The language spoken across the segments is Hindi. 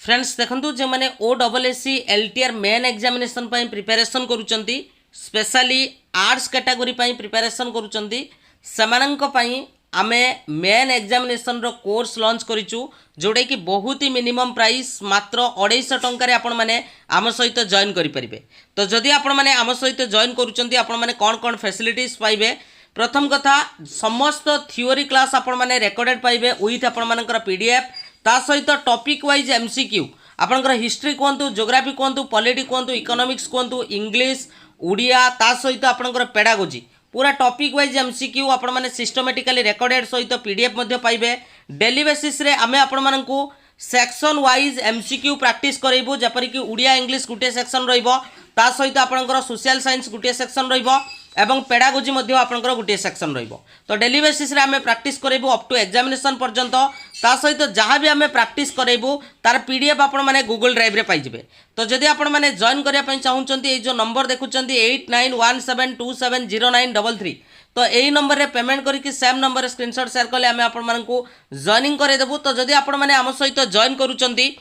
फ्रेंड्स देखंतु जे माने OSSC LTR मेन एग्जामिनेशन पई प्रिपरेशन करूचंती स्पेशली आर्ट्स कैटेगरी पई प्रिपरेशन करूचंती समानंक पई आमे मेन एग्जामिनेशन रो कोर्स लॉन्च करिचु जोडे कि बहुत ही मिनिमम प्राइस मात्र 250 टंका रे आपण माने आम सहित जॉइन करि परिबे। तो जदि आपण माने आम सहित जॉइन करूचंती आपण माने कोन कोन फैसिलिटीज पाइबे। प्रथम कथा समस्त थ्योरी क्लास आपण माने रेकॉर्डेड पाइबे विथ आपण मानकर पीडीएफ ता सहित टॉपिक वाइज एमसीक्यू आपनकर हिस्ट्री कहतु ज्योग्राफी कहतु पॉलिटी कहतु इकोनॉमिक्स कहतु इंग्लिश उड़िया ता सहित आपनकर पेडागोजी पूरा टॉपिक वाइज एमसीक्यू आपण माने सिस्टमैटिकली रेकॉर्डेड सहित पीडीएफ मध्ये पाइबे। डेली बेसिस रे आमे आपण मानकू सेक्शन वाइज एमसीक्यू प्रैक्टिस करइबो जेपरि कि उड़िया इंग्लिश गुटे सेक्शन रहिबो ता सहित आपनकर सोशल साइंस गुटे सेक्शन रहिबो एवं पेडागोजी मध्ये आपनकर गुटे सेक्शन रहिबो। तो डेली बेसिस रे आमे प्रैक्टिस करइबो अप टू एग्जामिनेशन पर्यंत ता सहित जहाँ भी आमे प्रैक्टिस करइबो तार पीडीएफ आपण माने गूगल ड्राइव रे पाइ जिवे। तो जदि आपण माने जॉइन करिया पई चाहुचंती ए जो नंबर देखुचंती 8917270933 तो यही नंबर रे पेमेंट करके सेम नंबर रे स्क्रीनशॉट शेयर कले आमे आपण मानकू जॉइनिंग करे देबू। तो जदि आपण माने आम सहित जॉइन करूचंती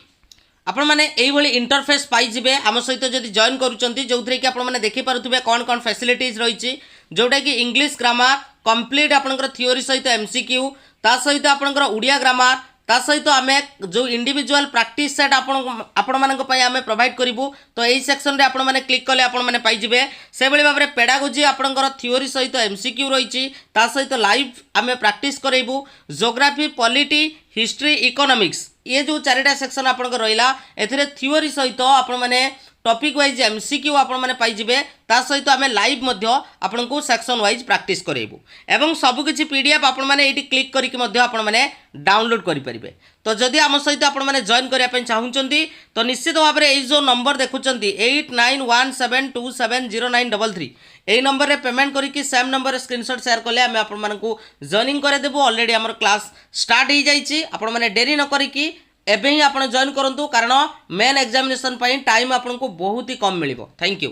आपण माने एई भली इंटरफेस पाई जिवे आम सहित जदि जॉइन करूचंती जोथरे कि आपण माने देखि पारुथबे कोन कोन फैसिलिटीज रहिछि जोटा कि इंग्लिश ग्रामर कंप्लीट आपनकर थ्योरी सहित एमसीक्यू ता सहित आपनकर उड़िया ग्रामर ता सहित आमे जो इंडिविजुअल प्रैक्टिस सेट आपण मानक पई आमे प्रोवाइड करिवु। तो एई सेक्शन रे आपण माने क्लिक कले आपण माने पाई जिवे। से बेले भाबरे पेडागोजी आपनकर थ्योरी सहित एमसीक्यू रहिछि ता सहित लाइव आमे प्रैक्टिस करइबु। ज्योग्राफी पॉलिटी हिस्ट्री इकोनॉमिक्स ये जो चारिटा सेक्शन आपनकर रहिला एथिरे थ्योरी सहित आपण माने टॉपिक वाइज एमसीक्यू आपण माने पाई जिवे ता सहित आमे लाइव मध्य आपण को सेक्शन वाइज प्रैक्टिस करइबु एवं सब किछि पीडीएफ आपण माने एटी क्लिक करिकि मध्य आपण माने डाउनलोड करि परिबे। तो जदि आम सहित आपण माने जॉइन करिया पई चाहुचंती तो निश्चित भाव में जो नंबर देखुचंती 8917270933 एई नंबर रे पेमेंट करिकि सेम नंबर रे स्क्रीनशॉट शेयर कले आमे आपण मानकू जॉइनिंग करे देबो। ऑलरेडी हमर क्लास स्टार्ट हो जाइछि आपण माने देरी न करिकि एबे ही आपण जॉइन करंतु कारण मेन एग्जामिनेशन पई टाइम आपण को बहुत ही कम मिलिबो। Thank you.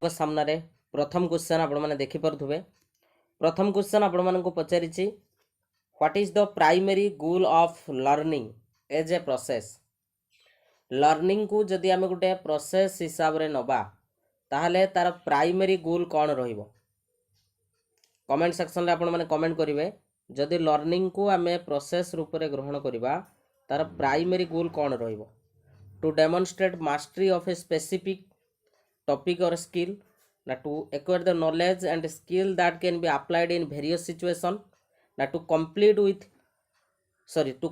को सामने रे प्रथम क्वेश्चन आपण माने देखि परथुबे। प्रथम क्वेश्चन आपण मानकू पचारिछि what is the primary goal of learning as a process. Learning को जदि आमे गुटे प्रोसेस हिसाब रे नबा ताहले तार प्राइमरी गोल कौन रहिबो। कमेंट सेक्शन रे आपण माने कमेंट करिवे जदि लर्निंग को आमे प्रोसेस रूप रे ग्रहण करिबा तार प्राइमरी गोल कौन रहिबो। To demonstrate mastery of a specific topic और स्किल ना to acquire the knowledge and skill that can be applied in various situation ना to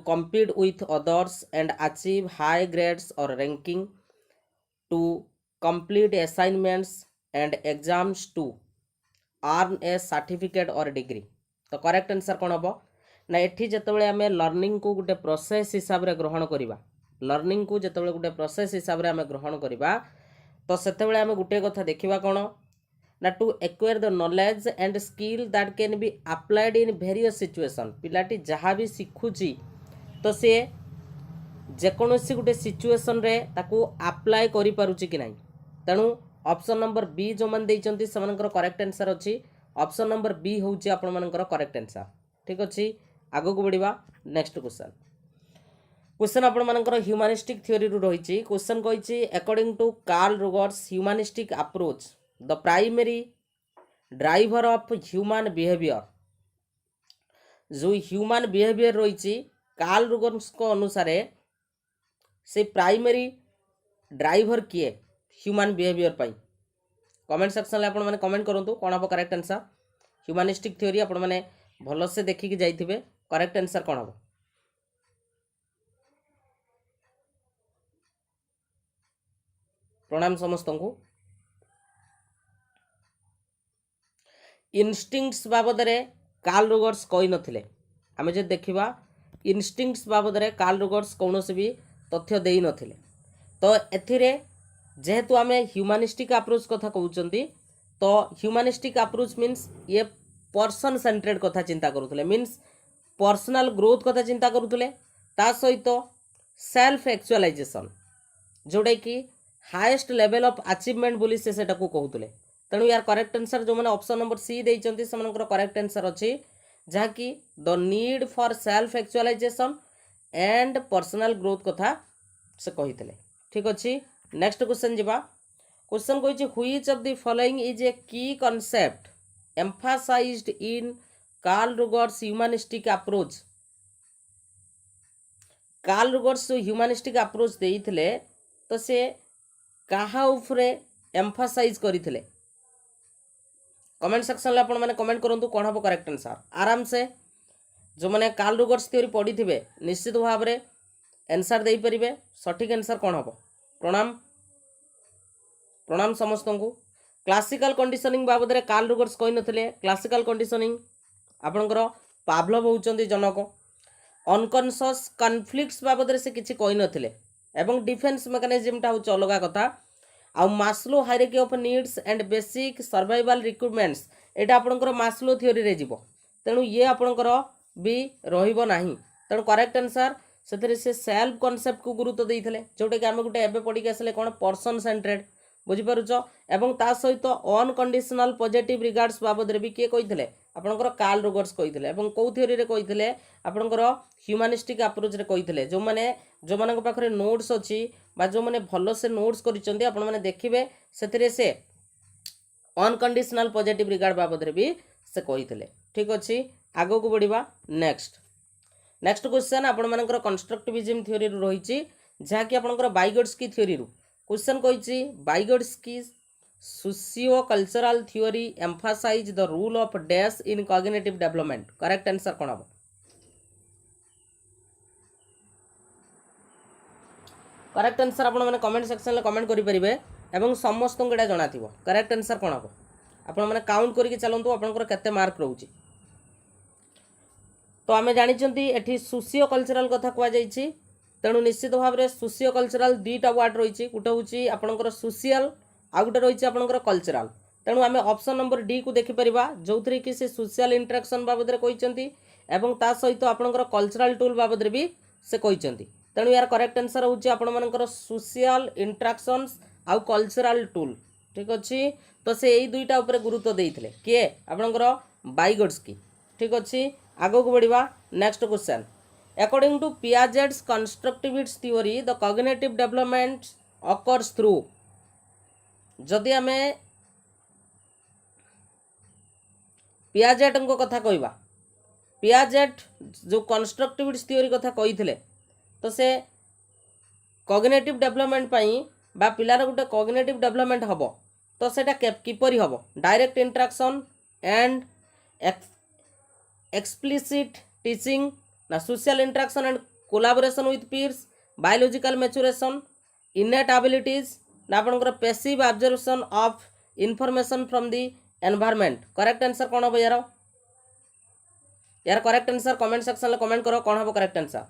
compete with others and achieve high grades or ranking, to complete assignments and exams to earn a certificate or degree। तो करेक्ट आंसर कौन हम ना एठी जतबेले आमे लर्निंग को गोटे प्रोसेस हिसाब रे ग्रहण करिबा लर्निंग को जतबेले गोटे प्रोसेस हिसाब रे आमे ग्रहण करिबा तो सेतेबेले आमे गोटे कथा देखिबा कोन ना to acquire the knowledge and skill that can be applied in various situation. पिलाटी जहाँ भी शिखुची तो सी जेकोसी गोटे सिचुएशन रे ताकू अप्लाई करि पारुची कि नहीं। तेणु ऑप्शन नंबर बी जो मन देइचंती सेमानकर करेक्ट आंसर अछि। ऑप्शन नंबर बी होउची आपण मानकर करेक्ट आंसर। ठीक अछि आगो को बढ़िबा नेक्स्ट क्वेश्चन आपण मानकर ह्यूमनिस्टिक थ्योरी रु रहिची। क्वेश्चन कहिची according to Carl Rogers humanistic approach the primary driver of human behaviour. जो ह्यूमन बिहेवियर रही कार्ल रोगर्स को अनुसार से प्राइमरी ड्राइवर किए ह्यूमन बिहेवियर पाई। कमेंट सेक्शन में आपने कमेंट करूँ कौन हम करेक्ट आंसर। ह्यूमनिस्टिक थ्योरी आपण मैंने भलसे देखिकी जाइए करेक्ट आंसर कौन हम। प्रणाम समस्त को। इनस्टिंक्ट्स बाबद रे कार्ल रोगर्स कही नथिले आमे जे देखिबा इनस्टिंक्ट्स बाबद रे कार्ल रोगर्स कौनसी भी तथ्य देई नथिले। तो एथिरे जेहेतु आमे ह्यूमनिस्टिक अप्रोच कथा कहउचंती तो ह्यूमनिस्टिक अप्रोच मीन्स ये पर्सन सेंट्रेड कथा चिंता करूथले मीन्स पर्सनल ग्रोथ कथा चिंता करूथले ता सहित सेल्फ एक्चुअलाइजेशन जोडे कि हाईएस्ट लेवल ऑफ अचीवमेंट बोली से सेटा को कहउथले। तेणु यार करेक्ट आंसर जो मैंने ऑप्शन नंबर सी देइचंती सेमानकर करेक्ट आंसर अछि जहाँ कि the need for self actualization and personal growth कथा से कही। ठीक अच्छे नेक्स्ट क्वेश्चन जीवा क्वेश्चन कही which of the following is a key concept emphasized in Carl Rogers humanistic approach. Carl Rogers जो ह्यूमनिस्टिक अप्रोच देइथिले तो से कहा उपरे एम्फासाइज करथिले कमेंट सेक्शन में आपण माने कमेंट करंतु कोन हबो करेक्ट आंसर आराम से जो मैंने कार्ल रुगर्स थ्योरी पढ़ी थे निश्चित भाव में आंसर दे परिबे सठिक आंसर कौन हम। प्रणाम प्रणाम समस्त को। क्लासिकल कंडीशनिंग बाबद में कार्ल रुगर्स कही नथिले क्लासिकल कंडीशनिंग आपणकर पावलोव होउचंदी जनक। अनकॉन्शियस कॉन्फ्लिक्ट्स बाबद में से किसी कही नथिले एवं डिफेन्स मेकानिज्मटा हूँ अलग कथा। आउ Maslow hierarchy of needs and basic survival requirements एटा आपणकर मास्लो थ्योरी रे जीवो तेणु ये आपणकर भी रहिबो नाही तेणु करेक्ट आंसर से सेल्फ कॉन्सेप्ट को गुरुत्व देइथिले जोटा कि आम गोटे एबे पढ़ी के आसले कोन पर्सन सेंट्रेड बुझिपारुछ एवं ता सहित अनकंडीशनल पॉजिटिव रिगार्ड्स बाबद रे भी किए कहिथिले आपणकर कार्ल रुगर्स कहिथिले एवं को थ्योरी रे कहिथिले आपणकर ह्यूमनिस्टिक अप्रोच रे कहिथिले जो माने पाखरे नोट्स अछि बा जो माने भलो से नोट्स करिसंती आपण माने देखिबे सेतिरे से अनकंडीशनल पॉजिटिव रिगार्ड बाबद रे भी से कहिथिले। ठीक अछि आगो को बढ़िबा नेक्स्ट क्वेश्चन आपण मानकर कंस्ट्रक्टिविज्म थ्योरी रु रहिछि जहा कि आपनकर बाइगोट्स्की थ्योरी रु क्वेश्चन कहिछि Vygotsky socio cultural theory emphasize the role of dash in cognitive development correct answer कोन हबो। करेक्ट आंसर आपण माने कमेंट सेक्शन में कमेंट करि परिबे एवं समस्त को एटा जणाथिबो करेक्ट आंसर कोन हबो आपण माने काउंट करके चलंतु आपनकर केते मार्क रहउछि। तो आम जानी एठी सोशियो कल्चरल कथा कह जाइछि तेणु निश्चित भाव में सोशियो कल्चरल दुईटा वार्ड रही गोटे हूँ आपंकर सोशियल आ गोटे रही आपंकर कल्चरल तेणु आम ऑप्शन नंबर डी को देखिपर जो थी कि से सोशियल इंटरेक्शन बाबद में कहते ता सहित आपंकर कल्चरल टूल बाबद में भी से कहते तेणु यार करेक्ट आंसर हूँ आपर सोशियल इंटरेक्शंस आउ कल्चरल टूल। ठीक अच्छे तो से यही दुईटा उपर गुरुत्व देते किए आपंकर बाइगोट्स्की। ठीक अच्छे आगो को बढ़िबा next question according to Piaget's constructivist theory the cognitive development occurs through जदि आमे पियाजेट को कथा कहबा पियाजेट जो कंस्ट्रक्टिविस्ट थ्योरी कथा कही तो से कॉग्निटिव डेवलपमेंट पाई बा पिलार गोटे कॉग्निटिव डेवलपमेंट हबो तो सेटा किपरि हबो direct interaction and explicit teaching ना social interaction and collaboration with peers biological maturation innate abilities ना आपनकर passive observation of information from the environment correct answer कौन हम यार करेक्ट आंसर कमेंट सेक्शन में कमेंट करो कौन हम करेक्ट आंसर।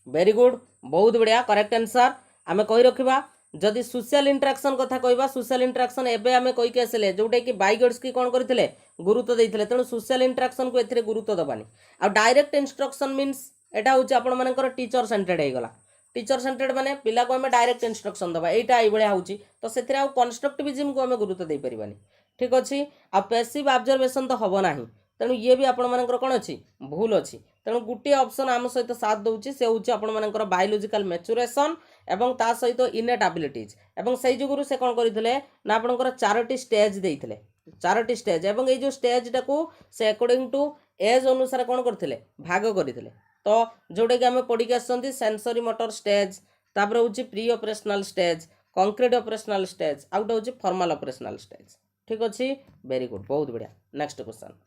वेरी गुड बहुत बढ़िया करेक्ट आंसर आमे कही रखिबा जदि सोशल इंटरेक्शन कथा कहबा सोशल इंटरेक्शन एबे आमे कहि के आसले जोटा कि बाइगोट्स्की कोन करथिले गुरुत्व देइथिले तेणु सोशल इंटरेक्शन को एथिरे गुरुत्व दबानी आ डायरेक्ट इंस्ट्रक्शन मीन्स एटा होची आपण मानकर टीचर सेंटर्ड हे गला टीचर सेंटर्ड माने पिला को आमे डायरेक्ट इंस्ट्रक्शन दबा एटा एई भलिया होची तो सेथिरे आ कंस्ट्रक्टिविज्म को आमे गुरुत्व देइ परिबानी। ठीक अछि आ पैसिव ऑब्जर्वेशन तो हबो नाही तेणु ये भी आपण मानकर कोन अछि भूल अछि तेणु गोटे ऑप्शन आम सहित साथ दउची से होची आपण मानकर बायोलॉजिकल मैच्योरेशन एवं ता सहित इनेट एबिलिटीज एवं सही जुगुरु से कोन करिथिले ना आपणकर चारोटी स्टेज देइथिले चारोटी स्टेज एवं ए जो स्टेज टाको से अकॉर्डिंग टू एज अनुसार कोन करथिले भाग करथिले तो जोडे कि आमे पढी के आसंती सेंसरी मोटर स्टेज तापर होची pre operational stage concrete operational stage out होची फॉर्मल ऑपरेशनल स्टेज। ठीक अछि वेरी गुड बहुत बढ़िया नेक्स्ट क्वेश्चन।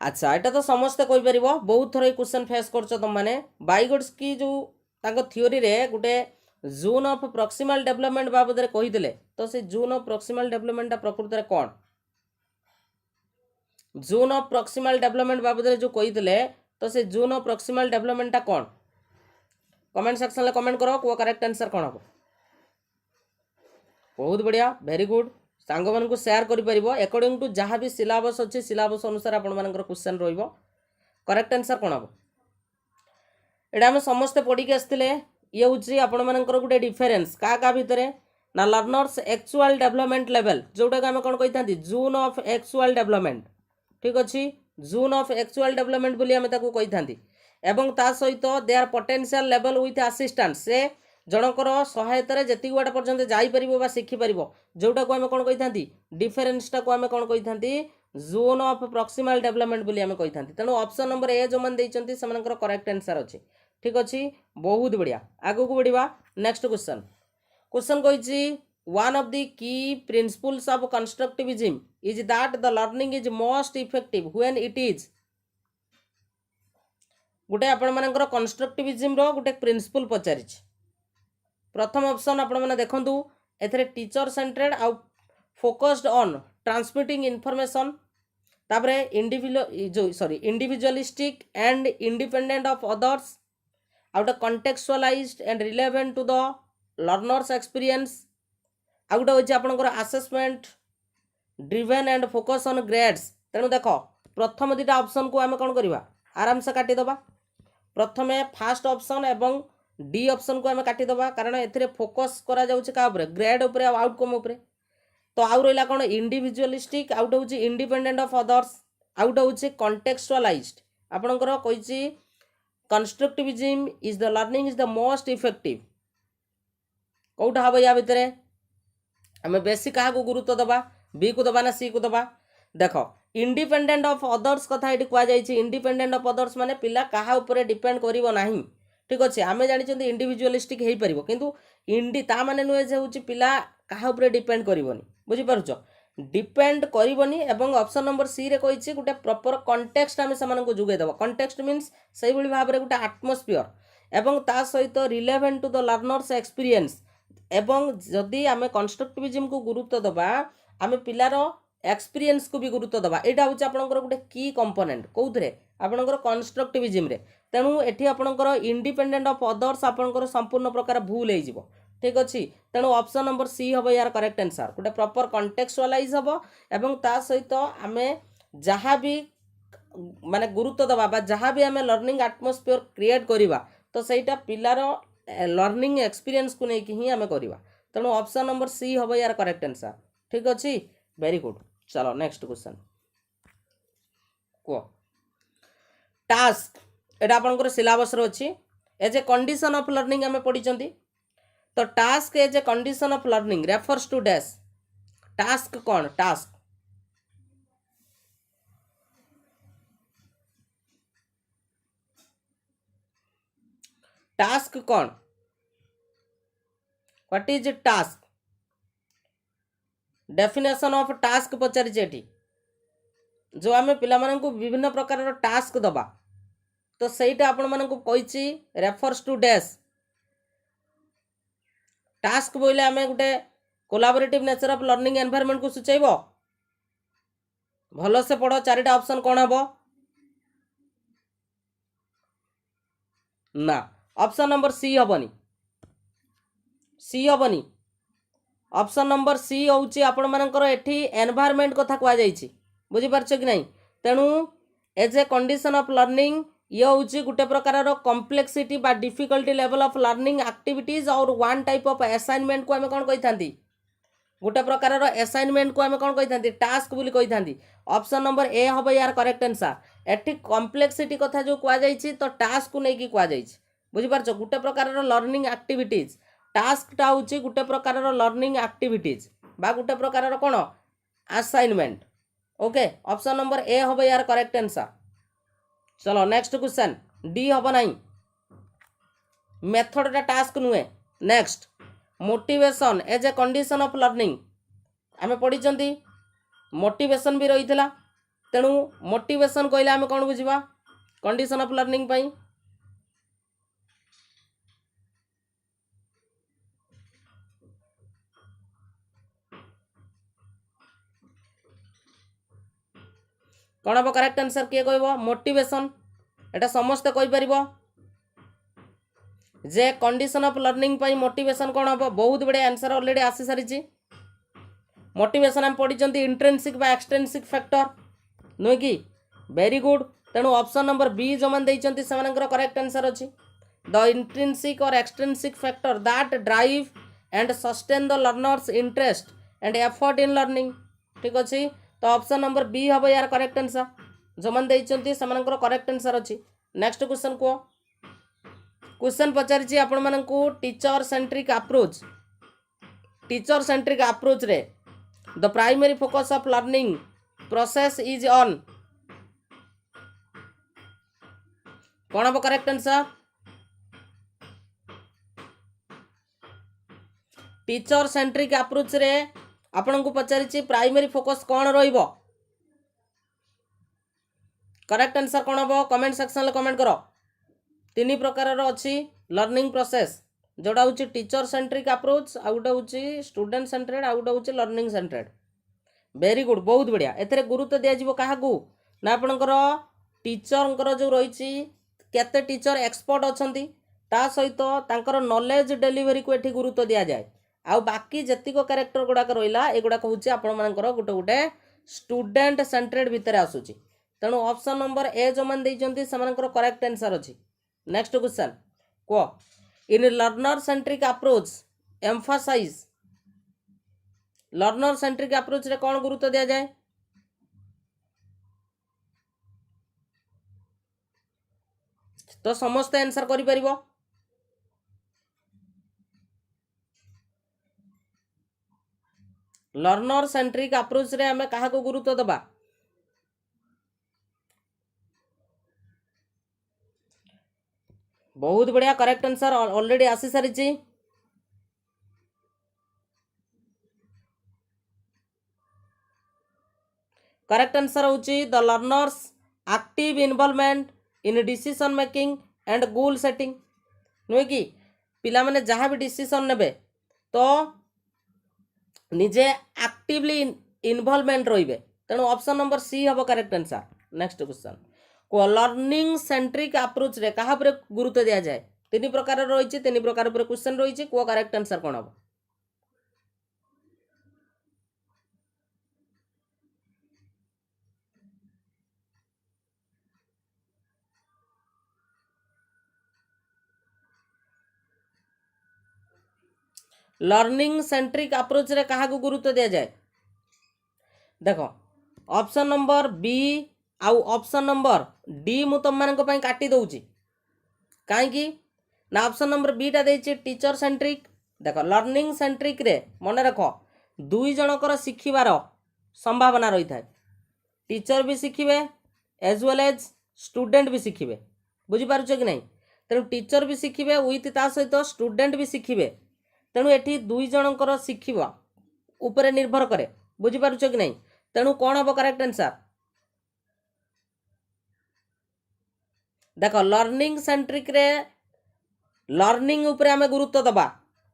अच्छा एटा तो समस्त कहि परिबो बहुत थोर क्वेश्चन फेस करछो तुम माने बाइगोट्स्की जो ताको थ्योरी रे गुटे जोन ऑफ प्रॉक्सिमल डेवलपमेंट बाबद रे कहिदिले तो से जोन ऑफ प्रॉक्सिमल डेवलपमेंट प्रकृति रे कोन जोन ऑफ प्रॉक्सिमल डेवलपमेंट बाबद रे जो कहिदिले तो से जोन ऑफ प्रॉक्सिमल डेवलपमेंट ता कोन कमेंट सेक्शन में कमेंट करो को करेक्ट आंसर कोन हो। बहुत बढ़िया वेरी गुड सांग मान को शेयर करि परिबो अकॉर्डिंग टू जहाँ भी सिलेबस अच्छे सिलेबस अनुसार आपण मानकर क्वेश्चन रहिबो करेक्ट आंसर कोन हो एडा हम समस्त पढ़ी के आस्थिले ये हूँ आपण मानकर गोटे डिफरेन्स क्या भितर ना लर्नर्स एक्चुअल डेवलपमेंट लेवल जोटा आम कौन कही था जोन ऑफ एक्चुअल डेवलपमेंट ठीक अच्छे जोन ऑफ एक्चुअल डेवलपमेंट बोली आम ताकू कही था एवं ता सहित they are potential level with assistance से जनकर सहायतार जी बाट पर्यंत जापर शिखिपर जोटा को आम कौन कही था डिफरेन्सटा को आम कौन कही था जोन ऑफ प्रॉक्सिमल डेवलपमेंट बोली आम कही था तेणु ऑप्शन नंबर ए जो मैंने से करेक्ट आंसर अच्छे ठीक अच्छे बहुत बढ़िया आगू को बढ़िया नेक्स्ट क्वेश्चन क्वेश्चन कही one of the key principles of constructivism is that the learning is most effective when it is गोटे आपण मानकर कंस्ट्रक्टिविज्म रो गोटे प्रिंसिपल पचारि प्रथम ऑप्शन आपण माने देखंतु एथरे टीचर सेंटर्ड आउ फोकस्ड ऑन ट्रांसमिटिंग इन्फॉर्मेशन तापरे individualistic and independent of others आउट contextualized and relevant to the learners experience आउ गोटे होची आपनकर assessment driven and focus on grades तेणु देख प्रथम दुटा ऑप्शन को आम कौन करवा आराम से काटिदेबा प्रथमे फास्ट ऑप्शन एवं डी ऑप्शन को आम काटिदेबा कारण एथिरे फोकस करा जाउछि का उपरे ग्रेड उपरे आउटकम उपरे तो आउ रहिला कोन इंडिविजुअलिस्टिक आउट होछि इंडिपेंडेंट ऑफ अदर्स आउट होछि कॉन्टेक्चुअलाइज्ड आपनकर कहिछि constructivism is the learning is the most effective कोठा हबो या भितरे आम बेसी क्या गुरुत्व दबा बी को दबा ना सी को दबा देख इंडिपेंडेंट ऑफ अदर्स कथा ये कहुई इंडिपेंडेंट ऑफ अदर्स माने पिला कहा ऊपर डिपेंड करिवो नाही ठीक अच्छे आम जानी इंडिविजुअलिस्टिक हो पार किंतु इंडी ता माने नुहे जे होची पिला कहा ऊपर डिपेंड करिवोनी बुझी पारुछ डिपेंड करिवोनी एवं ऑप्शन नंबर सी रे कहिछि गुटे प्रॉपर कॉन्टेक्स्ट आमे समान को जुगे देबा कॉन्टेक्स्ट मींस सही भली भाबरे गुटे एटमॉस्फियर एवं ता सहित relevant to the learners experience एवं जदि आम कंस्ट्रक्टिविज्म को गुरुत्व दबा आम पिलार एक्सपीरियंस को भी गुरुत्व दबा यहाँ हूँ आपंकर गोटे की कंपोनेंट कौन आपंकर कंस्ट्रक्टिविज्म तेणु एटी आपंकर इंडिपेंडेंट ऑफ अदर्स आपंकर संपूर्ण प्रकार भूल हो ठीक अच्छे तेणु ऑप्शन नंबर सी हम यार करेक्ट आंसर गोटे प्रॉपर कॉन्टेक्चुअलाइज हम एवं ता सहित आम जहाँ भी माने गुरुत्व दबा जहाँ भी आम लर्निंग एटमॉस्फियर क्रिएट करवा तो सहीटा पिलार लर्निंग एक्सपीरियंस को लेकिन ही आम करवा तेणु ऑप्शन नंबर सी हम यार करेक्ट आंसर ठीक अच्छे वेरी गुड चलो नेक्स्ट क्वेश्चन को टास्क एटा आपनकर सिलेबस रो अछि as a condition of learning आम पढ़ी तो task as a condition of learning refers to dash task कौन टास्क टास्क कौन what is task definition of task पचारि जो आम पिला विभिन्न प्रकार टास्क दबा तो सहीटा आपण मानक कही रेफर्स टू डैश टास्क बोले आम गोटे collaborative nature of learning environment को सूचेब भल से पढ़ चारिटा ऑप्शन कौन हम ना ऑप्शन नंबर सी हेनी ऑप्शन नंबर सी हूँ आपण मानकर एठी एनवायरनमेंट कथा कहुई बुझीपार कि नहीं तेणु as a condition of learning ये हूँ गोटे प्रकार कॉम्प्लेक्सिटी बा difficulty level of learning activities और वन टाइप ऑफ असाइनमेंट को आम कौन कही था गोटे प्रकार असाइनमेंट को आम कौन कही था टास्क बोली कही था ऑप्शन नंबर ए हम यार करेक्ट आंसर एठी कॉम्प्लेक्सिटी कथा जो कहुई तो टास्क को लेकिन कहुई बुझीपार गोटे प्रकार लर्निंग एक्टिविटीज टास्कटा हूँ गोटे प्रकार लर्निंग एक्टिविटीज बा गोटे प्रकार कौन assignment okay option number A हम यार करेक्ट आंसर चलो नेक्स्ट क्वेश्चन डी हम ना मेथडटा टास्क नुहे next motivation as a condition of learning आम पढ़ी मोटिवेशन भी रही तेणु मोटिवेशन कहले आम कौन बुझा कंडीशन ऑफ लर्निंग पाई कौन हम करेक्ट आंसर किए कह मोटिवेशन एटा समस्ते कहीपर जे कंडीशन ऑफ लर्निंग पाई मोटिवेशन कौन हम बहुत बड़े आंसर ऑलरेडी आसी सारी मोटिवेशन आम पढ़ी इंट्रेंसिक बा एक्सट्रेंसिक फैक्टर नुहे कि वेरी गुड तेणु ऑप्शन नंबर बी जो मैंने करेक्ट आंसर अच्छी द इंट्रेंसिक और extrinsic factor that drive and sustain the learners interest and effort in learning ठीक अच्छे तो ऑप्शन नंबर बी हम यार करेक्ट आंसर जो मैंने देइचंती सेमानकर करेक्ट आंसर अछि। नेक्स्ट क्वेश्चन को क्वेश्चन पचारिछि आपण मानकू टीचर सेंट्रिक अप्रोच रे the primary focus of learning process is on कौन हम correct answer teacher centric approach रे आपण को पचारिछि प्राइमरी फोकस कौन रहिबो करेक्ट आंसर कौन हम कमेंट सेक्शन में कमेंट करो। तीन प्रकार अच्छी लर्निंग प्रोसेस जोड़ा हूँ टीचर सेंट्रिक अप्रोच आ गोटे हूँ स्टूडेंट सेंट्रेड आ गोटे हूँ लर्निंग सेंट्रेड। वेरी गुड बहुत बढ़िया एथे गुरुत्व दिज्व क्या ना आपणकर टीचर जो रही केते टीचर एक्सपर्ट अच्छा ता सहित तांकर नॉलेज डेलीवरी को एठी गुरुत्व दि जाए आ बाकी जतिक कैरेक्टर गुड़ाक रहा एगुड़ाक हूँ आपंकर गोटे गोटे स्टूडेंट सेंट्रेड भितर आसूची तेणु ऑप्शन नंबर ए जो मैंने करेक्ट आंसर अच्छी। नेक्स्ट क्वेश्चन कह in learner centric approach emphasize learner centric approach रे कौन गुरुत्व दिया जाए तो समस्त आंसर करि परिबो। लर्नर सेंट्रिक अप्रोच रे हमें कहा को गुरुत्व दबा बहुत बढ़िया करेक्ट आंसर ऑलरेडी आसी सारी करेक्ट आंसर होची the learners active involvement in decision making and goal setting नुहे कि पिला माने जहाँ भी डिसीजन नेबे तो निजे एक्टिवली इन्वॉल्वमेंट रहिबे तेणु ऑप्शन नंबर सी हम करेक्ट आंसर। नेक्स्ट क्वेश्चन को लर्निंग सेंट्रिक अप्रोच रे कहा पर गुरुत्व दिया जाए तीन प्रकार रही तीन प्रकार पर क्वेश्चन रही को करेक्ट आंसर कौन हम लर्निंग सेंट्रिक अप्रोच रे कहा को गुरुत्व दिया जाए देखो ऑप्शन नंबर बी आउ ऑप्शन नंबर डी मु तुम मान काटी दउची कहीं ना ऑप्शन नंबर बी टा देछि टीचर सेंट्रिक देखो लर्निंग सेंट्रिक रे मन रख दुई जनकर शिखिबार संभावना रही था टीचर भी शिखिबे एज वेल एज स्टूडेंट भी शिखिबे बुझी पारुछ कि नहीं तेणु टीचर भी शिखिबे विथ ता सहित स्टूडेंट भी शिखिबे तेणु एठी दुई जनकर शिखिबा उपरे निर्भर करे बुझी पारुछ कि नहीं तेणु कौन हम करेक्ट आंसर देखो लर्निंग सेंट्रिक रे लर्निंग उपरे हमें गुरुत्व दबा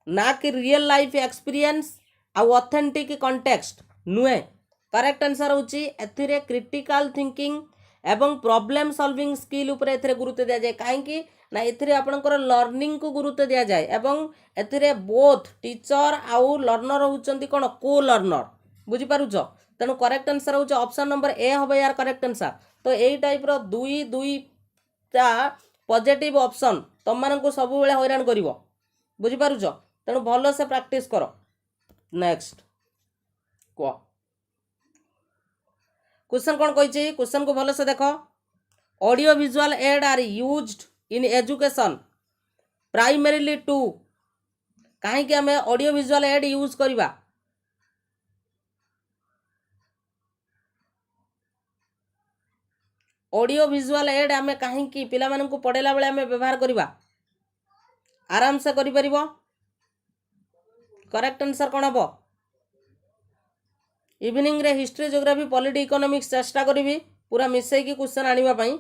ना कि रियल लाइफ एक्सपीरियंस आ ऑथेंटिक कॉन्टेक्स्ट नुहे करेक्ट आंसर होची एथिरे क्रिटिकल थिंकिंग एवं प्रॉब्लम सॉल्विंग स्किल उपरे एथिरे गुरुत्व दिया जाए कहीं ना एथिरे आपनकर लर्निंग को गुरुत्व दिया जाए एवं एथिरे बोथ टीचर आउ लर्नर होचंती कोन को लर्नर बुझी पारुछ तेणु करेक्ट आंसर होची ऑप्शन नंबर ए हम यार करेक्ट आंसर। तो यही टाइप रो दुई दुई ता पॉजिटिव ऑप्शन तुम मानक सब बेले हैरान कर बुझी पारुछ तेणु भल से प्रैक्टिस कर। नेक्स्ट कह क्वेश्चन कौन कही क्वेश्चन को भल से देख audio visual aid are used in education primarily to कहीं आम ऑडियो विजुअल एड यूज करवा ऑडियो विजुअल एड आम कहीं पिला मानकु पढ़ेला बेले आम व्यवहार करवा आराम से करि परिबो करेक्ट आंसर कौन हम इवनिंग रे हिस्ट्री ज्योग्राफी पॉलिटी इकोनॉमिक्स चेष्टा करी पूरा मिसेकी क्वेश्चन आने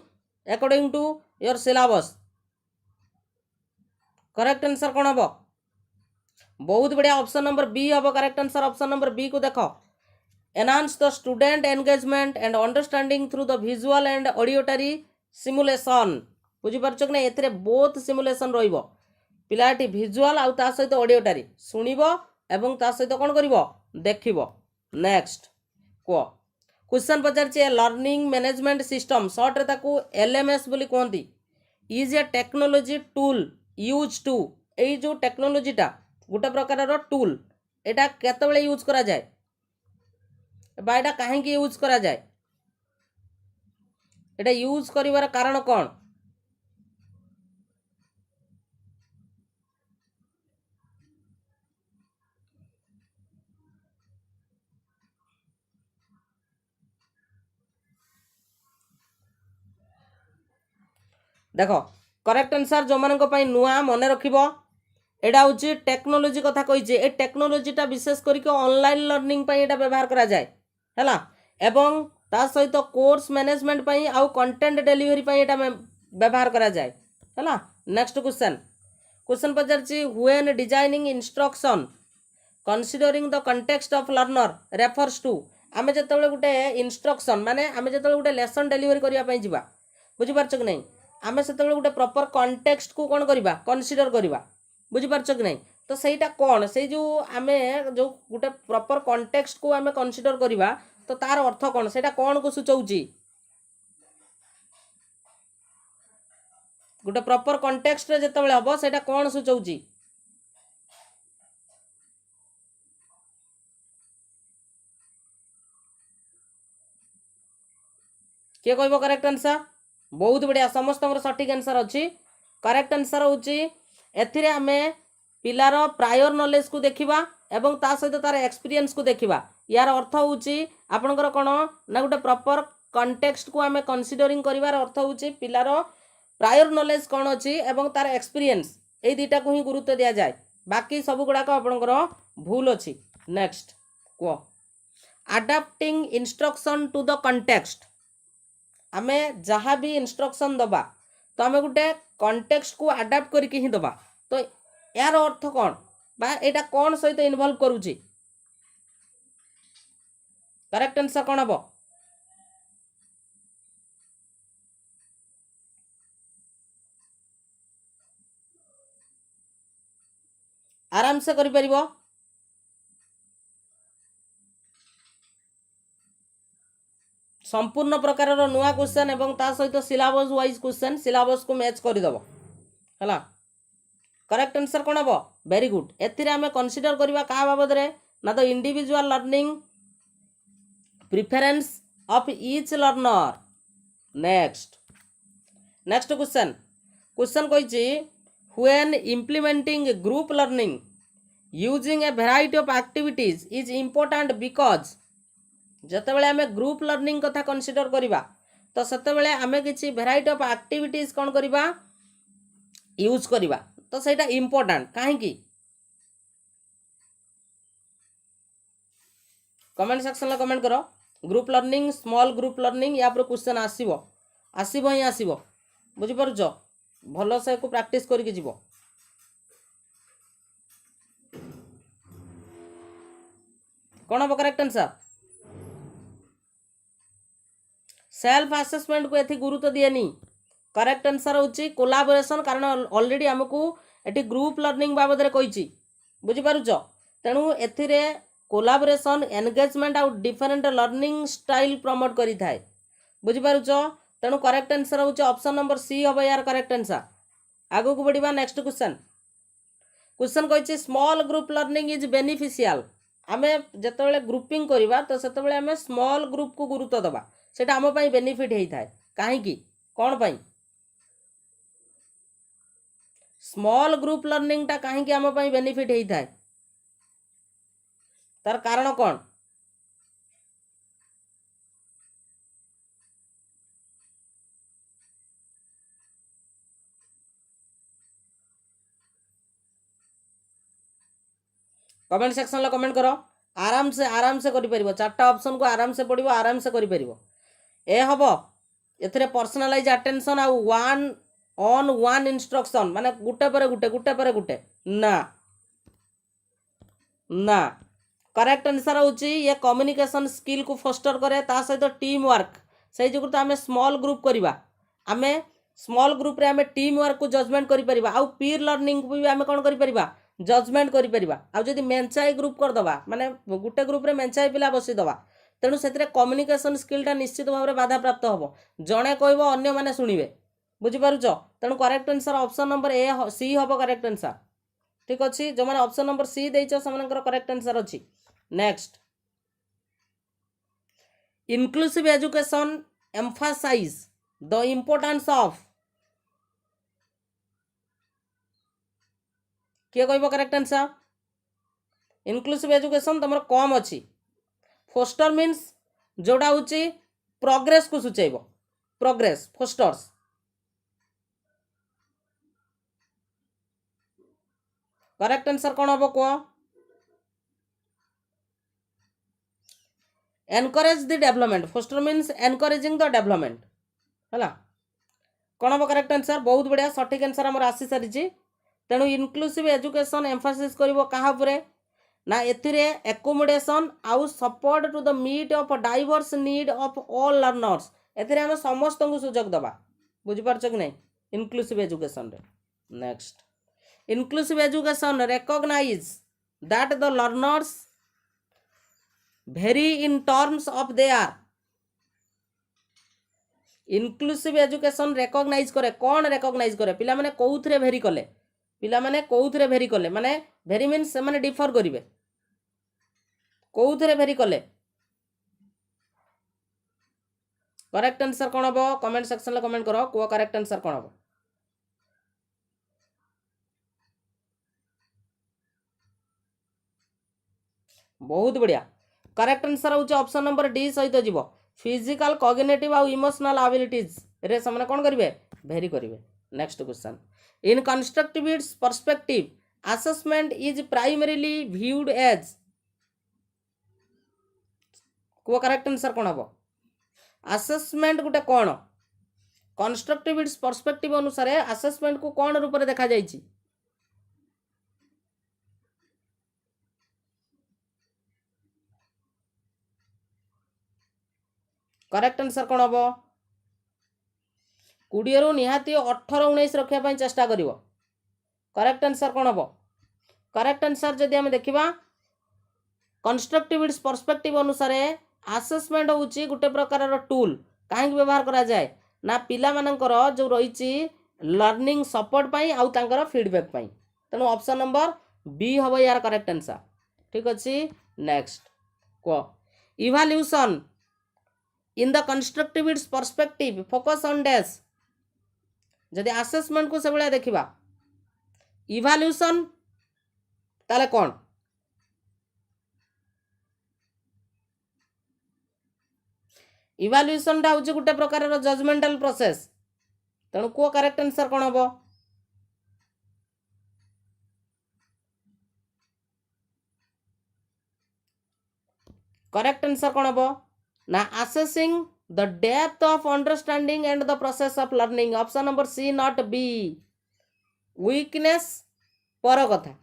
according to your syllabus correct answer कौन हम बहुत बढ़िया ऑप्शन नंबर बी हम correct answer. Option number B को देख enhance the student engagement and understanding through the visual and auditory simulation बुझी पारछ कि नहीं एथिरे बोथ सिमुलेशन रहिबो पिलाटी विजुअल आउ ता सहित ऑडियोटरी सुनिबो एवं ता सहित कोन करिवो देखिबो। नेक्स्ट को क्वेश्चन पचार लर्निंग मैनेजमेंट सिस्टम शॉर्ट रे ताकू एलएमएस बोली कहती is a technology tool use to एई जो टेक्नोलॉजीटा गोटे प्रकार टूल एटा केतबेले यूज करा जाए बा एटा कहीं यूज करा जाए एटा यूज करिवार कारण कौन देख करेक्ट आंसर जो मान नुआ मन रखिबो एटा हूँ टेक्नोलोजी कथा कही ए टेक्नोलोजीटा विशेष करके ऑनलाइन लर्निंग एटा व्यवहार करा जाए हैला एवं ता सहित कोर्स मैनेजमेंट आउ कंटेंट डिलीवरी एटा व्यवहार करा जाए हैला नेक्स्ट क्वेश्चन क्वेश्चन पचार when designing instruction considering the context of learner refers to आमे जतबेले गुटे इंस्ट्रक्शन माने आमे जतबेले गुटे लेसन डिलीवरी करिया पई जिबा बुझि पारछ कि नहीं आमे सेतबेले गुटे प्रॉपर कंटेक्स्ट को कोन करिबा कंसीडर करिबा बुझि पारछ कि नहीं तो सेटा कोन से जो आमे जो गुटे प्रॉपर कंटेक्स्ट को आमे कंसीडर करिबा तो तार अर्थ कोन सेटा कोन को सूचौची गुटे प्रॉपर कंटेक्स्ट रे जतबेले हबो सेटा कोन सूचौची किए कहब करेक्ट आंसर बहुत बढ़िया समस्त सठिक आंसर अच्छी करेक्ट आंसर होची एथिरे आमे पिलार प्रायर नॉलेज को देखिबा एवं ता सहित तार एक्सपीरियंस को देखिबा यार अर्थ होची आपनकर कोन ना गुटे प्रॉपर कंटेक्स्ट को आमे कंसीडरिंग करिवार अर्थ होची पिलार प्रायर नॉलेज कोन अछि एवं तार एक्सपीरियंस ए दुटा को ही गुरुत्व दिया जाए बाकी सब गुड़ाक आपनकर भूल अछि नेक्स्ट को adapting instruction to the context आमे जहाँ भी इंस्ट्रक्शन दबा तो आमे गुटे कंटेक्स्ट को अडाप्ट करके ही दबा तो यार अर्थ कौन बा एटा कौन सहित इन्वॉल्व करूची करेक्ट आंसर कौन हम आराम से करि परिबो संपूर्ण प्रकार नुआ क्वेश्चन एवं ता सहित सिलेबस वाइज क्वेश्चन सिलेबस को मैच करदेव है करेक्ट आंसर कौन हम वेरी गुड एथिरे आमे कंसीडर करबा का बाबद रे ना the individual learning preference of each learner next next question question कहिछि when implementing group learning using a variety of activities is important because जतेबेले आमे ग्रुप लर्निंग कथा कंसीडर करिबा तो सेतेबेले आमे किछि वैरायटी ऑफ एक्टिविटीज कोन करिबा यूज करिबा तो सेटा इम्पोर्टेंट काहे की कमेंट सेक्शन में कमेंट करो group learning small group learning या पर क्वेश्चन आसीबो आसीबो ही आसीबो बुझि पारुछो भलो से को प्रैक्टिस करके जीवो कौन हम करेक्ट आंसर सेल्फ असेसमेंट को एथि गुरुत्व दिएनी करेक्ट आंसर होची कोलाबोरेशन कारण ऑलरेडी हमकू एटी ग्रुप लर्निंग बाबद रे कहिची बुझि पारुछो तेनु एथिरे कोलाबोरेशन एंगेजमेंट आउ डिफरेंट लर्निंग स्टाइल प्रमोट करी थाए बुझि पारुछो तेनु करेक्ट आंसर होची ऑप्शन नंबर सी हबो यार करेक्ट आंसर आगो को बढ़िबा नेक्स्ट क्वेश्चन क्वेश्चन कहिची small group learning is beneficial आमे जतबेले ग्रुपिंग करिबा तो सेतबेले आमे स्मॉल ग्रुप को गुरुत्व दबा सेटा हम पई बेनिफिट हेई थाए काहे की कोन पई स्मॉल ग्रुप लर्निंग टा काहे की हम पई बेनिफिट हेई थाए तार कारण कौन कमेंट सेक्शन में कमेंट करो आराम से करि परिबो चारटा ऑप्शन को आराम से पढ़िबो आराम से करि परिबो ए हबो एथरे पर्सनलाइज अटेंशन आ वन ऑन वन इंस्ट्रक्शन माने गुटे पर गुटे ना ना करेक्ट आंसर होची ये कम्युनिकेशन स्किल को फोस्टर करे ता सहित टीम वर्क से जो तो आमे स्मॉल ग्रुप करिबा आमे स्मॉल ग्रुप रे आमे टीम वर्क को जजमेंट करि परिबा आ पीर लर्निंग को भी आमे कोन करि परिबा जजमेंट करि परिबा आ जदी मेंचाई ग्रुप कर दबा माने गुटे ग्रुप रे मेंचाई पिला बसी दबा तेणु से कम्युनिकेशन स्किलटा निश्चित भाव में बाधा प्राप्त हम जड़े कहब अन्य मैंने शुणे बुझिपार तेणु correct answer option number A C हम करेक्ट आंसर ठीक अच्छे जो मैंने ऑप्शन नंबर सी देच से करेक्ट आंसर अच्छी next Inclusive education emphasize the importance of किए कहब करेक्ट आंसर इनक्लूसिव एजुकेशन तुम कम अच्छी फोस्टर मीन्स जोड़ा हूँ प्रोग्रेस को सूचेब प्रोग्रेस फोस्टर्स करेक्ट आंसर कौन हम कह encourage the development foster means encouraging the development है कौन हम करेक्ट आंसर बहुत बढ़िया सठिक आंसर आम आसी सारी तेणु इनक्लूसिव एजुकेशन एम्फासिस कर ना एथिरे एकोमोडेशन आउ support to the meet of diverse need of all learners एथिरे हम समस्त को सुजोग दबा बुझिपारछ कि नहीं इनक्लूसिव एजुकेशन रे next inclusive education recognize that the learners vary in terms of their inclusive education recognize करे कौन रिकॉग्नाइज करे पिला माने कोउथरे भेरी कले पिला माने कोउथरे भेरी कले माने भेरी मीन्स से माने डिफर करिवे कोउथरे भेरी कले करेक्ट आंसर कौन हम कमेंट सेक्शन में कमेंट करो को करेक्ट आंसर कौन हम बहुत बढ़िया करेक्ट आंसर हूँ ऑप्शन नंबर डी सहित जीव फिजिकल कॉग्निटिव आउ इमोशनल एबिलिटीज रे से कौन करेंगे भेरी करेंगे next question in constructivist perspective assessment is primarily viewed as को करेक्ट आंसर कौन हम असेसमेंट गोटे कौन कंस्ट्रक्टिविस्ट पर्सपेक्टिव अनुसार असेसमेंट को कौन रूप में देखा जाइए करेक्ट आंसर कौन हम 20 रु निहाती 18-19 रखापी चेष्टा कर करेक्ट आंसर कौन हम करेक्ट आंसर जदि आम देखा कंस्ट्रक्टिविस्ट पर्सपेक्टिव अनुसार असेसमेंट हूँ गोटे प्रकार टूल कहीं व्यवहार करा जाए ना पिला मानकर जो रही लर्निंग सपोर्ट पाई आउ तांकर फीडबैक पाई तेणु ऑप्शन नंबर बी हम यार करेक्ट आंसर ठीक अच्छे नेक्स्ट कह evaluation in the constructivist perspective focus on dash जदि असेसमेंट को से भाया देखा इवाल्यूशन ताले कौन इवाल्यूशन टा हूँ गोटे प्रकार जजमेंटाल प्रोसेस तेणु को करेक्ट आंसर कौन हम करेक्ट आंसर कौन हम ना assessing the depth of understanding and the process of learning option number C not be weakness पर कथा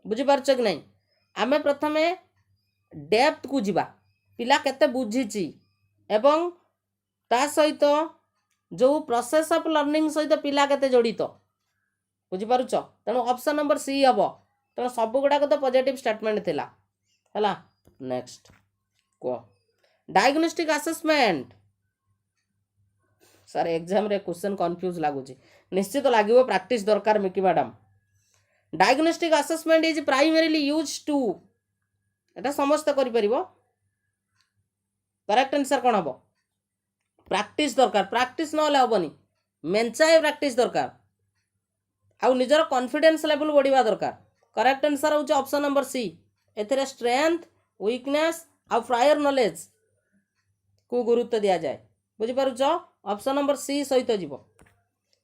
बुझीपार कि नहीं आमे प्रथमे डेप्थ को जीवा पिला केते बुझीची एवं ता सहित जो प्रोसेस ऑफ लर्निंग सहित पिला केते जड़ित बुझीपार तेणु ऑप्शन नंबर सी हम तेणु सब गुड़ाक तो पॉजिटिव स्टेटमेंट थिला है नेक्स्ट कह डायग्नोस्टिक असेसमेंट सर एग्जाम रे क्वेश्चन कंफ्यूज लगुच निश्चित लगे प्रैक्टिस दरकार मिकी madam diagnostic assessment is primarily use to एटा समस्त करि परिबो करेक्ट आंसर कौन हम प्रैक्टिस दरकार प्रैक्टिस ना हेबनी मेंचाए प्रैक्टिस दरकार आउ निजर कॉन्फिडेंस लेवल बढ़िया दरकार करेक्ट आंसर हूँ ऑप्शन नंबर सी एथिरे स्ट्रेंथ वीकनेस आउ प्रायर नॉलेज को गुरुत्व दिया जाए बुझीपारुच ऑप्शन नंबर सी सहित जीव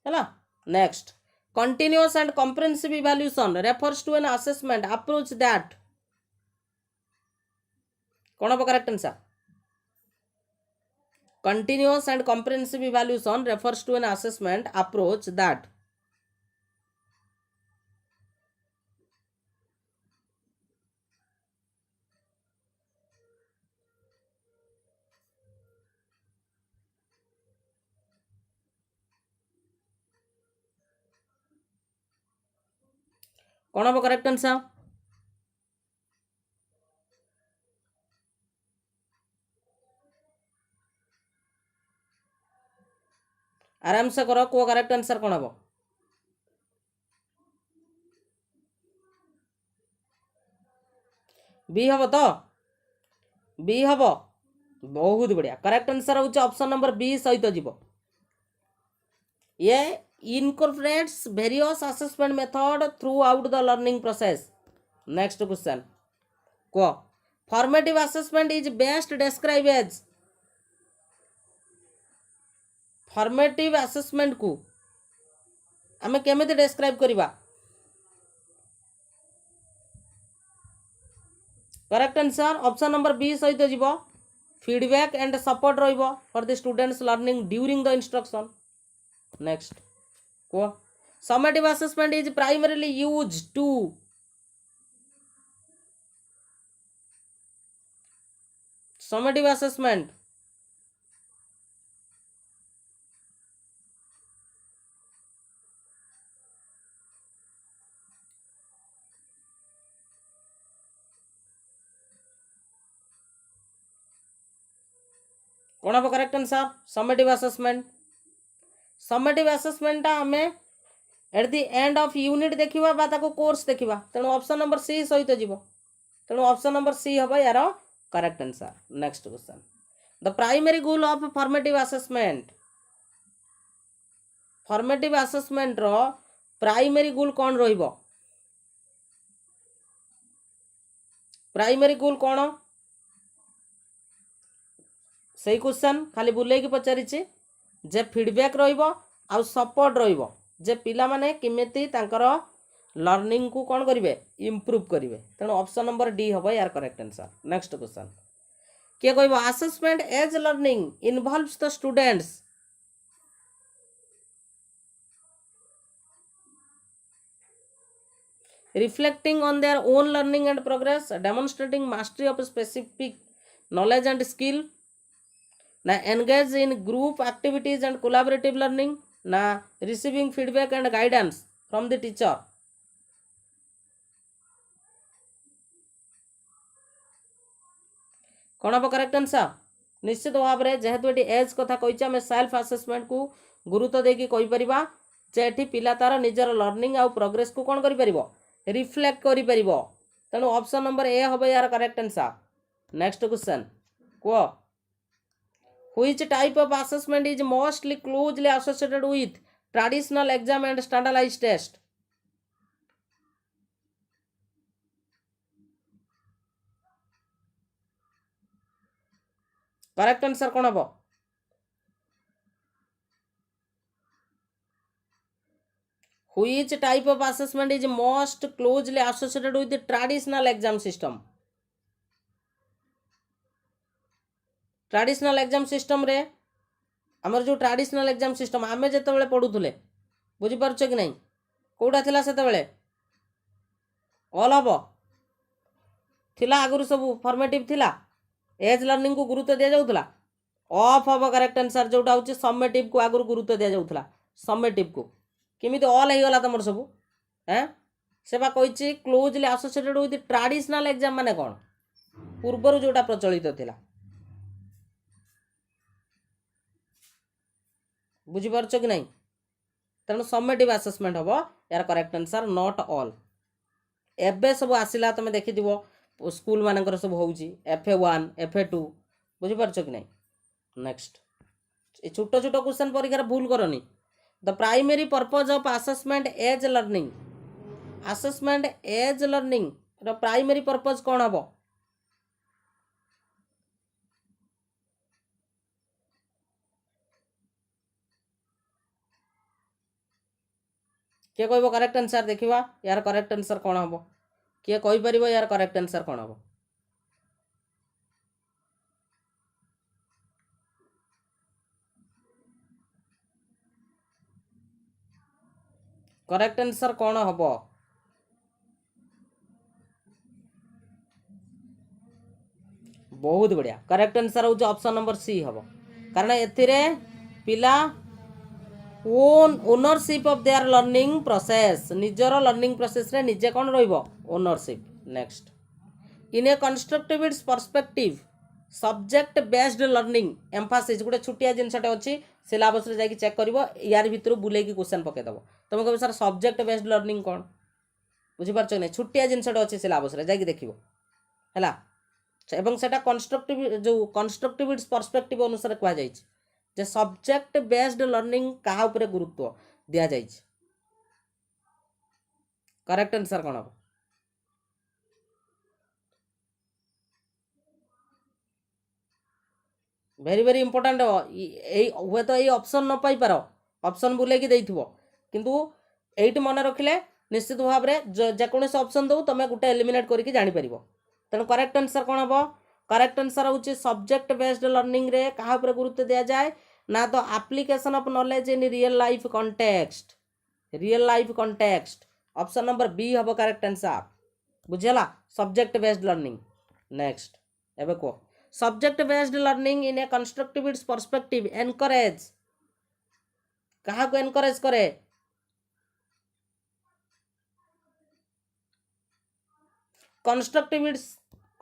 है next continuous and comprehensive evaluation refers to an assessment approach that कौन हम correct answer continuous and comprehensive evaluation refers to an assessment approach that कौन हम करेक्ट आंसर आराम से करो को करेक्ट आंसर कौन हम बी हम तो बी हम बहुत बढ़िया करेक्ट आंसर होचे ऑप्शन नंबर बी सहित जीव ये incorporates various assessment method throughout the learning process next question को formative assessment is best describe as formative assessment को आमे केमिति डिस्क्राइब करबा correct answer option number B सहित जीव फीडबैक एंड सपोर्ट रहिबो for the students learning during the instruction next को summative assessment is primarily used to summative assessment कौन हम करेक्ट आंसर समेटिव असेसमेंट आमे at the end of unit देखिबा बा ताको कोर्स देखिबा तेणु ऑप्शन नंबर सी सहित जीवो तेणु ऑप्शन नंबर सी हबो यार correct answer next question the primary goal of formative assessment रो प्राइमरी गोल कौन रहिबो प्राइमरी गोल कौन सही क्वेश्चन खाली बुले की पचारि जे फीडबैक रहिबो आ सपोर्ट रहिबो जे पिला माने किमेति तांकर लर्निंग को कौन करिवे इंप्रूव करिवे तेणु ऑप्शन नंबर डी हबो यार करेक्ट आंसर नेक्स्ट क्वेश्चन के कहबो assessment as learning involves the students reflecting on their own learning and progress demonstrating mastery of specific knowledge and skill ना engage in group activities and collaborative learning ना receiving feedback and guidance from the teacher कौन हम करेक्ट आंसर निश्चित भाव में जेहेतु ये एज कथा कही आम सेल्फ असेसमेंट को गुरुत्व देकी कहि परिबा जे एठी पिला तार निजर लर्निंग आउ प्रोग्रेस को कौन करि परिबो रिफ्लेक्ट करि परिबो तेणु ऑप्शन नंबर ए हबो यार करेक्ट आंसर नेक्स्ट क्वेश्चन को which type of assessment is mostly closely associated with traditional exam and standardised test correct answer कौन हम Which type of assessment is most closely associated with the traditional exam system? Traditional exam system रे आमर जो ट्रेडिशनल एग्जाम सिस्टम आमे जेतेबेले पढुथुले बुझी पारुछ कि नहीं कोडा थिला सेतेबेले ऑल हबो थिला आगुरु सब फॉर्मेटिव थिला एज लर्निंग को गुरुत्व दिया जाउथला ऑफ हबो करेक्ट आंसर जोटा होची समेटिव को आगुरु गुरुत्व दिया जाउथला समेटिव को केमिति ऑल हे गला तमर सब हैं सेबा कहिछि closely associated with traditional exam माने कोन पूर्वरु जोटा प्रचलित थिला बुझी पारुछ कि नहीं तेणु समेटिव असेसमेंट हम यार करेक्ट आंसर नॉट ऑल एबे सब आसिला तुम देखि स्कूल मानकर सब होउची FA1 FA2 बुझी पारुछ कि नहीं नेक्स्ट ए छोटो छोटो क्वेश्चन परीक्षा भूल करनी the primary purpose of assessment as learning रो प्राइमरी पर्पज कौन हम किए कहब करेक्ट आंसर देखा यार करेक्ट आंसर कौन हम किए कहीपर यार करेक्ट आंसर कौन हम करेक्ट आंसर कौन हम बहुत बढ़िया करेक्ट आंसर हो ऑप्शन नंबर सी हम कारण एथिरे पिला ownership of their learning process निजर लर्निंग प्रोसेस रे निजे कौन रहिबो ownership next in A constructivist perspective subject based learning Mphasis गोटे छुटिया जिनसटे अच्छी सिलेबस रे जाके चेक करिवो यार भितर बुले की क्वेश्चन पके दबो तुम कहबो सर सब्जेक्ट बेस्ड लर्निंग कौन बुझी पारछ नै छुटिया जिनसटे अच्छी सिलेबस रे जाके देखिवो हैला एवं सेटा कंस्ट्रक्टिव जो कंस्ट्रक्टिव पर्सपेक्टिव अनुसार कह जे सब्जेक्ट बेस्ड लर्निंग कहा उपरे गुरुत्व दिया जाय। करेक्ट आंसर कौन हम? वेरी वेरी इंपोर्टेंट हे तो ये ऑप्शन न पाई पार ऑप्शन बुले की देइथिबो किंतु एइट मन रखिले निश्चित भाव में जेकोसी ऑप्शन दो तुम गोटे एलिमिनेट करके जानि परिबो। तेणु करेक्ट आंसर कौन हम? करेक्ट आंसर होची सब्जेक्ट बेस्ड लर्निंग रे कहा ऊपर गुरुत्व दिया जाए ना तो application of knowledge in real life context. Real life context option number B हम करेक्ट आंसर। बुझेला सब्जेक्ट बेस्ड लर्निंग। नेक्स्ट एबे को subject based learning in a constructive perspective encourage कहा को एनकरेज करे? कंस्ट्रक्टिव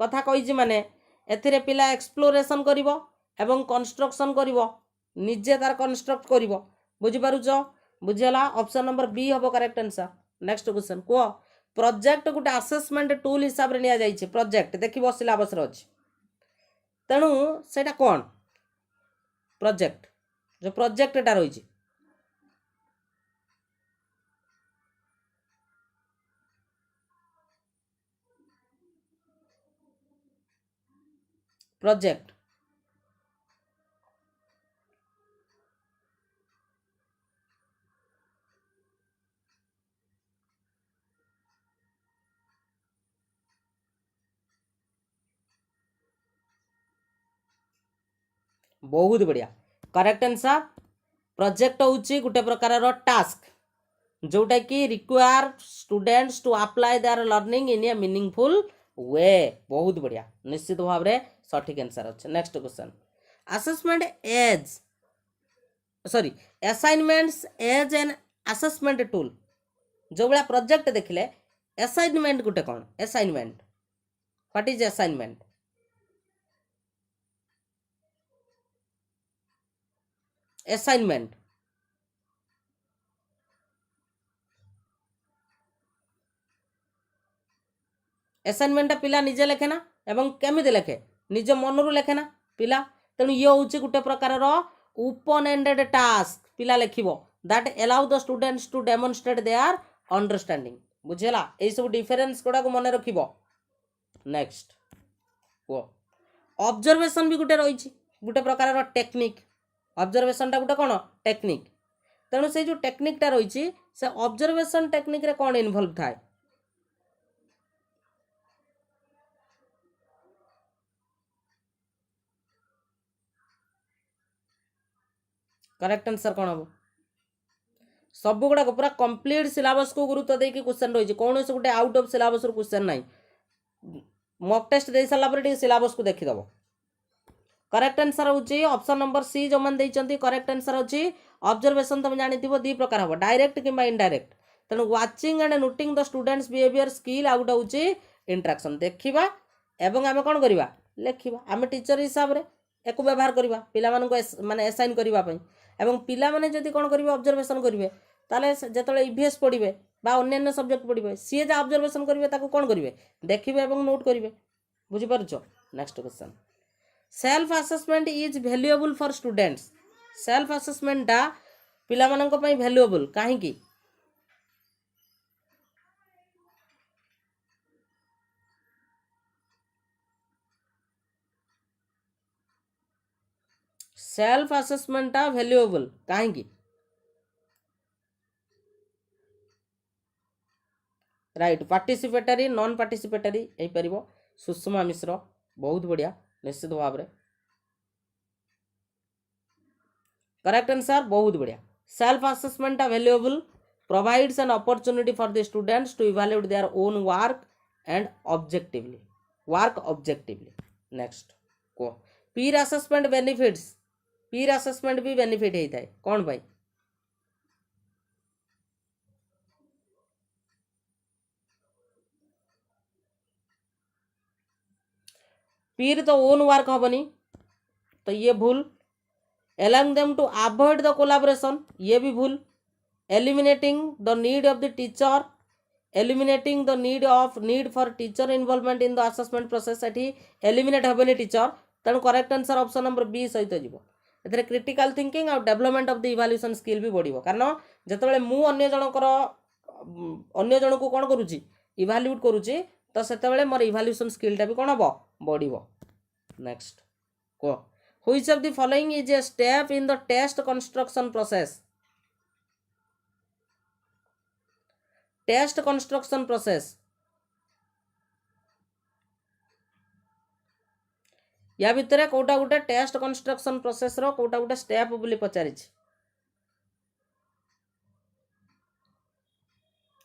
कथा कही माने एथिरे पिला एक्सप्लोरेशन करिवो एवं कंस्ट्रक्शन करिवो निजे तार कंस्ट्रक्ट करिवो। बुझी पारुछ? बुझेला ऑप्शन नंबर बी हम करेक्ट आंसर। नेक्स्ट क्वेश्चन को प्रोजेक्ट गोटे असेसमेंट टूल हिसाब रे निया जाइछि। प्रोजेक्ट देखिबो सिलेबस रे अछि तेणु सेटा कौन प्रोजेक्ट जो प्रोजेक्ट टा रही प्रोजेक्ट बहुत बढ़िया करेक्ट आंसर। प्रोजेक्ट होची गोटे प्रकार टास्क जोटा कि require students to apply their learning in a meaningful way. बहुत बढ़िया निश्चित भाव में सठिक आंसर अच्छे। Next question assessment as sorry assignments as an assessment tool जो भाया प्रोजेक्ट देखिले असाइनमेंट गोटे कौन? Assignment what is assignment? Assignment assignment पिला निजे लेखे ना एवं केमिति लेखे निज मनरू लेखे ना पिला। तेणु ये हूँ गोटे प्रकार ओपन एंडेड टास्क पिला लेखिबो that allow the students to demonstrate their understanding. बुझेला ये सब डिफरेंस गुड़ा को मन रखिबो। नेक्स्ट को ऑब्जर्वेशन भी गोटे रही गोटे प्रकार टेक्निक। ऑब्जर्वेशन टा गोटे कौन टेक्निक तेणु से जो टेक्निक टा रही से ऑब्जर्वेशन टेक्निक रे कौन इन्वॉल्व थाए? करेक्ट आंसर कौन हम? सब गुड़ाक पूरा कंप्लीट सिलेबस को गुरुत्व देकी क्वेश्चन रही कौन से गोटे आउट ऑफ सिलेबस क्वेश्चन ना मॉक टेस्ट दे सारा पर सिलेबस को देखीदेव। करेक्ट आंसर होची ऑप्शन नंबर सी जो मैंने देइचंती करेक्ट आंसर होची ऑब्जर्वेशन तुम जानी दी प्रकार हम डायरेक्ट कि इनडायरेक्ट। तेणु watching and noting the students behaviour skill out होची इंटरेक्शन देखिबा एवं आमे कोन करिबा लेखिबा आमे टीचर हिसाब रे एको व्यवहार करिबा पिला मानन को माने असाइन करिबा पई एवं पिला माने जदि कोन करिवे ऑब्जर्वेशन करिवे ताले जेतले ईवीएस पढ़िबे बा अन्य सब्जेक्ट पढ़िबे सी जे ऑब्जर्वेशन करिवे ताको कोन करिवे देखिबे एवं नोट करिवे। बुझी पारुछो? Next question self assessment is valuable for students. Self assessment टा पिला मानन को पई वैल्यूएबल काहे की? सेल्फ असेसमेंट टा वैल्यूएबल काहे की? राइट पार्टिसिपेटरी नॉन पार्टिसिपेटरी हो पारिबो। सुषमा मिश्र बहुत बढ़िया निश्चित भाव में करेक्ट आंसर बहुत बढ़िया। Self assessment valuable provides an opportunity for the students to evaluate their own work and objectively next को peer assessment benefits peer assessment भी benefit होता है कौन भाई? पीर तो ओन वर्क हबनी तो ये भूल। allowing them to avoid the collaboration ये भी भूल। eliminating the need of the teacher eliminating the need for teacher involvement in the assessment process एठी eliminate हेबेनी टीचर तेणु correct answer option number B सहित जीव एथिरे क्रिटिकल थिंकिंग और development of the evaluation skill भी बढ़िबो कारण जेतेबेले मु अन्य जनकर अन्य जन को कोन करूची इवैल्यूएट करूची तो सेतेबेले मोर इवैल्यूएशन स्किल टा भी कोन हबो बढ़िबो नेक्स्ट को which of the following is a step in the test construction process test construction process या भितर कोटा गोटे टेस्ट कंस्ट्रक्शन प्रोसेस रो कोटा गोटे स्टेप बोली पचारि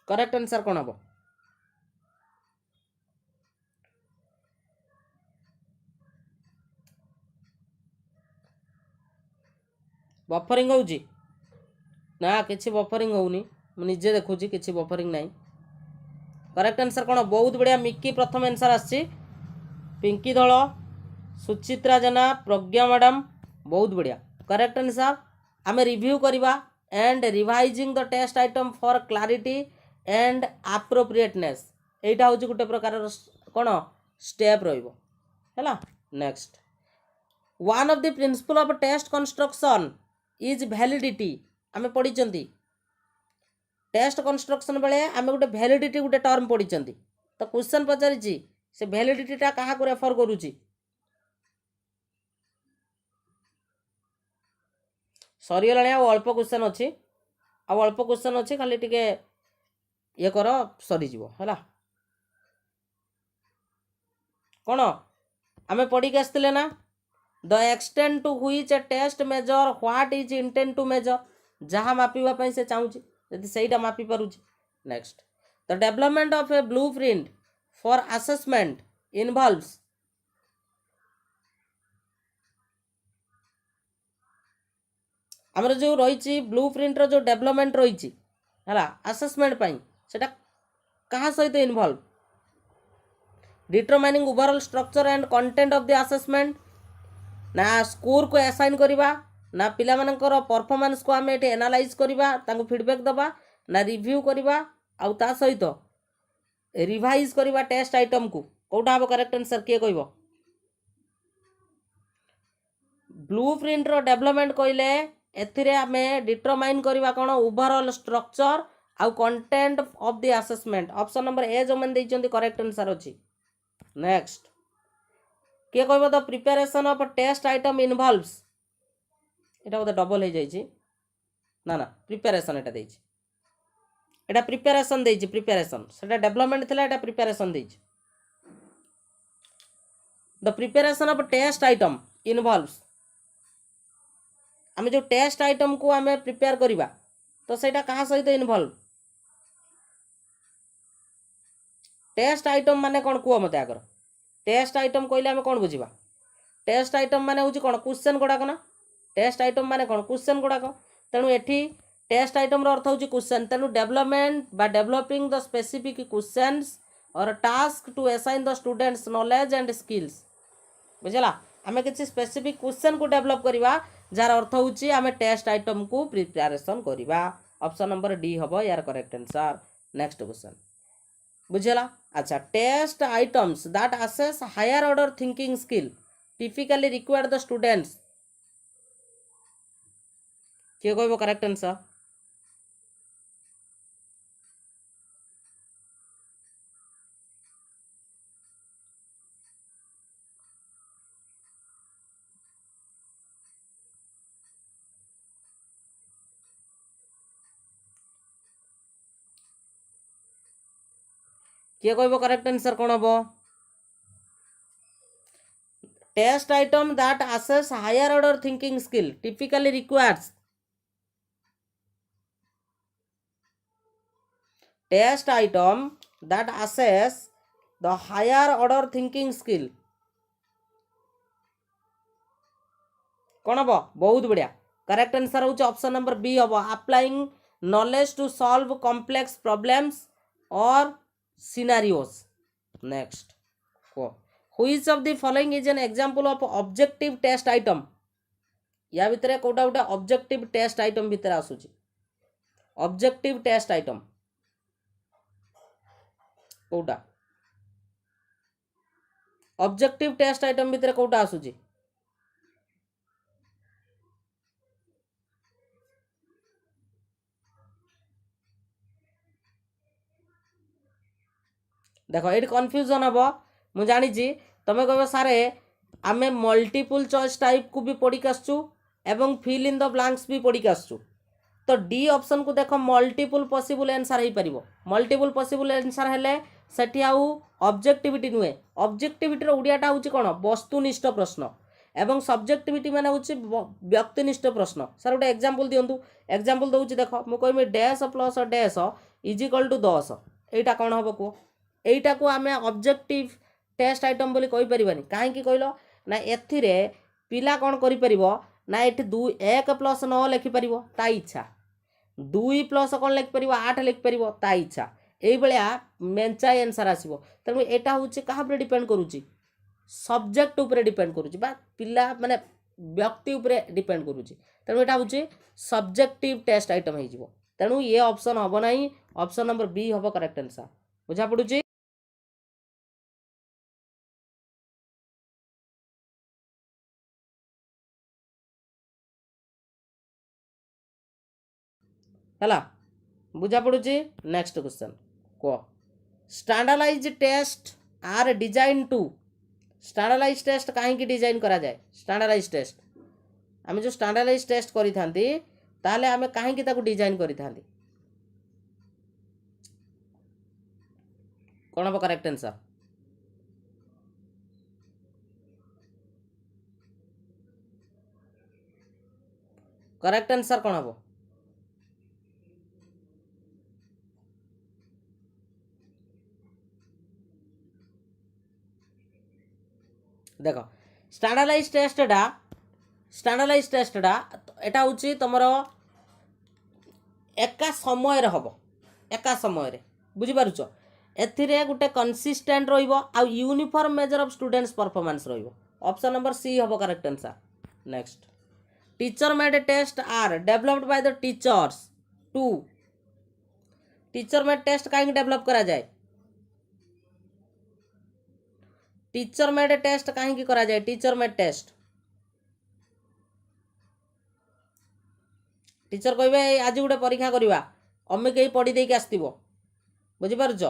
करेक्ट आंसर कोन हबो बफरिंग होउची ना किछि बफरिंग होउनी मु निजे देखुची किछि बफरिंग नाही करेक्ट आंसर कोन बहुत बढ़िया मिक्की प्रथम आंसर आछि पिंकी धळ सुचित्रा जेना प्रज्ञा मैडम बहुत बढ़िया करेक्ट आंसर आमे रिव्यू करबा and revising the test item for clarity and appropriateness एटा होची गुटे प्रकार कोन स्टेप रहइबो हैला next one of the principal of test construction is validity आमे पढी चंती टेस्ट कंस्ट्रक्शन बेले आमे गुटे वैलिडिटी गुटे टर्म पढी चंती तो क्वेश्चन पचारिची से वैलिडिटी टा काहा को रेफर करूची सरीगला अल्प क्वेश्चन अच्छी अल्प क्वेश्चन अच्छी खाली टिके ये कर सरीज है कौन आम पढ़ी आसते ना the extent to which a test measure what is intent to measure जहाँ मापिबा से चाहूँगी यदि सहीटा मापी पारुची next the development of a blueprint for assessment involves आमर जो रही ब्लू प्रिंटर जो डेवलपमेंट रही है असेसमेंट सेटा कहाँ सहित involve determining overall structure and content of the assessment ना स्कोर को असाइन करवा ना पिला मानकर परफॉर्मेंस को आम ये एनालाइज करवा तांको फीडबैक दबा ना रिव्यू करवा आउ ता सहित रिवाइज करवा टेस्ट आइटम को कोटा हम करेक्ट आंसर किए कहब ब्लू प्रिंटर डेवलपमेंट कहले एथिरे आमे डिटरमाइन करवा कोन ओवरऑल स्ट्रक्चर आउ content of the assessment option number A जो मन देइचंती करेक्ट आंसर अछि नेक्स्ट के कहबो the preparation of test item involves एटा बोध डबल हो जाइछि ना ना प्रिपरेशन एटा देइछि एटा प्रिपरेशन देइछि प्रिपरेशन सेटा डेवलपमेंट थिला एटा प्रिपरेशन देइछि the preparation of test item involves आम जो टेस्ट आइटम को आम प्रिपेयर करवा तो सेटा कहाँ सहित इनवॉल्व टेस्ट आइटम माने कौन कह मत आगर टेस्ट आइटम कहले आम कौन बुझा टेस्ट आइटम माने हूँ कौन क्वेश्चन गुड़ाक ना टेस्ट आइटम माने कौन क्वेश्चन गुड़ाक तेणु एठी टेस्ट आइटम अर्थ हूँ क्वेश्चन तेणु डेवलपमेंट बा डेवलपिंग द स्पेसिफिक क्वेश्चंस और task to assign the students knowledge and skills बुझला आम किसी स्पेसिफिक क्वेश्चन को डेवलप करवा जार अर्थ हूँ आम टेस्ट आइटम को प्रिपरेशन करवा ऑप्शन नंबर डी हम यार करेक्ट आंसर नेक्स्ट क्वेश्चन बुझला अच्छा test items that assess higher order thinking skill typically required the students किए कहब करेक्ट आंसर किए कहब करेक्ट आंसर कौन हम test item that assess higher order thinking skill typically requires test item that assess the higher order thinking skill कौन हम बहुत बढ़िया करेक्ट आंसर हूँ ऑप्शन नंबर बी हम applying knowledge to solve complex problems और scenarios next which of the following is an example of objective test item या भितर कोटा गोटे ऑब्जेक्टिव टेस्ट आइटम भितर आसुची ऑब्जेक्टिव टेस्ट आइटम कोटा ऑब्जेक्टिव टेस्ट आइटम भितर कोटा आसुची देख ये कन्फ्यूजन हम मु जानी तुम कह सारे आम मल्टीपल चॉइस टाइप को भी पढ़ी आसचु एवं फिल इन द ब्लैंक्स भी पढ़ी आसचु तो डी ऑप्शन को देख मल्टीपल पॉसिबल आंसर हो पार मल्टीपल पॉसिबल आंसर हेले सेठी आउ ऑब्जेक्टिविटी नुहे ऑब्जेक्टिविटी ओडियाटा हूँ कौन वस्तुनिष्ठ प्रश्न एवं सब्जेक्टिविटी माने हूँ व्यक्तिनिष्ठ प्रश्न सर गोटे एग्जांपल दिंतु एग्जांपल दूसरी देख मुझे कहमी dash plus dash is equal to 10 यहाँ कौन हम कह यहीटा को आम ऑब्जेक्टिव टेस्ट आइटम बोली कहि परिबानी कहीं कहल ना एथिरे पिला कौन करि ना ये 1 प्लस 9 लिखिपर ता इच्छा 2 प्लस कौन लिखिपर 8 लिखिपर ता इच्छा ये मेंचाई आंसर आसो तेणु यहाँ हूँ क्या डिपेंड करुच्ची सब्जेक्ट उपरे डिपेंड करुच्ची पिला माने व्यक्ति उपरे डिपेंड करुच्ची तेणु यहाँ हूँ सब्जेक्टिव टेस्ट आइटम हो तेणु ये ऑप्शन हम ना ऑप्शन नंबर बी हम करेक्ट आंसर बुझा पड़ुची है बुझा पड़ुची नेक्स्ट क्वेश्चन कह standardise test are design to standardise test कहीं डिजाइन करा जाए स्टैंडर्डाइज टेस्ट आम जो स्टैंडर्डाइज टेस्ट करी थांती ताले आम कहीं ताको डिजाइन करी थांती कौन हम करेक्ट आंसर करेक्ट आंसर कौन हम देख स्टैंडर्डाइज टेस्टा एटा हूँ तुम एका समय हम एका समय बुझीपारुच एथिरे गोटे कंसिस्टेंट रहिबो आ uniform measure of students performance रहिबो ऑप्शन नंबर सी हम correct answer next teacher made test are developed by the teachers to teacher made test कहीं डेवलप करा जाए टीचर मेड टेस्ट कहीं करा जाए टीचर मेड टेस्ट टीचर कहे आज गोटे परीक्षा करवा अमिक ही पढ़ी देके आसो बुझीपारुच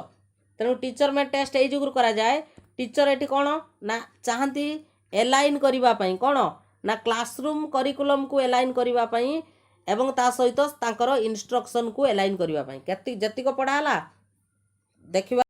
तेणु टीचर मेड टेस्ट यही जुगुर करा जाए टीचर ये कौन ना चाहती एलाइन करने कौन ना क्लासरूम करिकुलम को एलाइन करने एवं ता सहित तांकर इंस्ट्रक्शन को एलाइन करने जतिक पढ़ाला देखा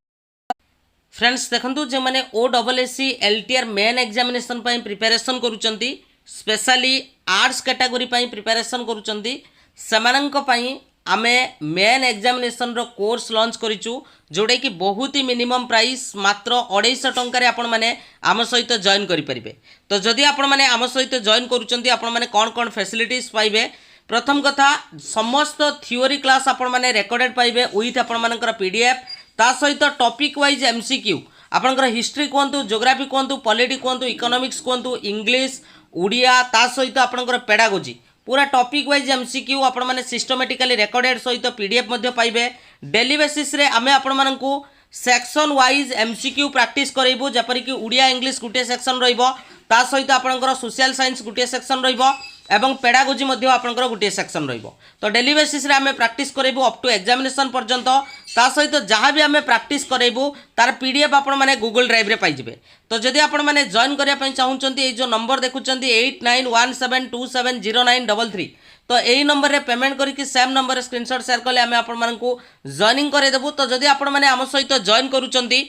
फ्रेंड्स देखंतु जे माने OSSC LTR मेन एग्जामिनेशन पई प्रिपरेशन करूचंती स्पेशली आर्ट्स कैटेगरी पई प्रिपरेशन करूचंती समानंक पई आमे मेन एग्जामिनेशन रो कोर्स लॉन्च करिचु जोडे कि बहुत ही मिनिमम प्राइस मात्र 250 टंका रे आपण माने आम सहित जॉइन करि परिबे तो जदि आपण माने आम सहित जॉइन करूचंती आपण माने कोन कोन फैसिलिटीज पाइबे प्रथम कथा समस्त थ्योरी क्लास आपण माने रिकॉर्डेड पाइबे विथ आपण मानकर PDF ता सहित टॉपिक वाइज MCQ आपनकर हिस्ट्री कहतु ज्योग्राफी कहतु पॉलिटी कहतु इकोनॉमिक्स कहतु इंग्लिश उड़िया ता सहित आपनकर पेडागोजी पूरा टॉपिक वाइज MCQ आपण माने सिस्टमैटिकली रिकॉर्डेड सहित PDF मध्ये पाइबे डेली बेसिस रे आमे आपण मानकू सेक्शन वाइज MCQ प्रैक्टिस करैबु जपरि कि उड़िया इंग्लिश गुटे सेक्शन रहिबो ता सहित आपनकर सोशल साइंस गुटे सेक्शन रहिबो एवं पेडागोजी मध्य आपनकर गुटे सेक्शन रहिबो तो डेली बेसिस रे आमे प्रैक्टिस करैबु अप टू एग्जामिनेशन पर्यंत ता सहित जहाँ भी आमे प्रैक्टिस करैबु तार PDF आपण माने गूगल ड्राइव रे पाइ जिवे तो जदि आपण माने जॉइन करिया पई चाहुचंती ए जो नंबर देखुचंती 8917270933 तो यही नंबर रे पेमेंट करके सेम नंबर रे स्क्रीनशॉट शेयर कले आमे आपण मानकू जॉइनिंग करे देबु तो जदि आपण माने आम सहित जॉइन करूचंती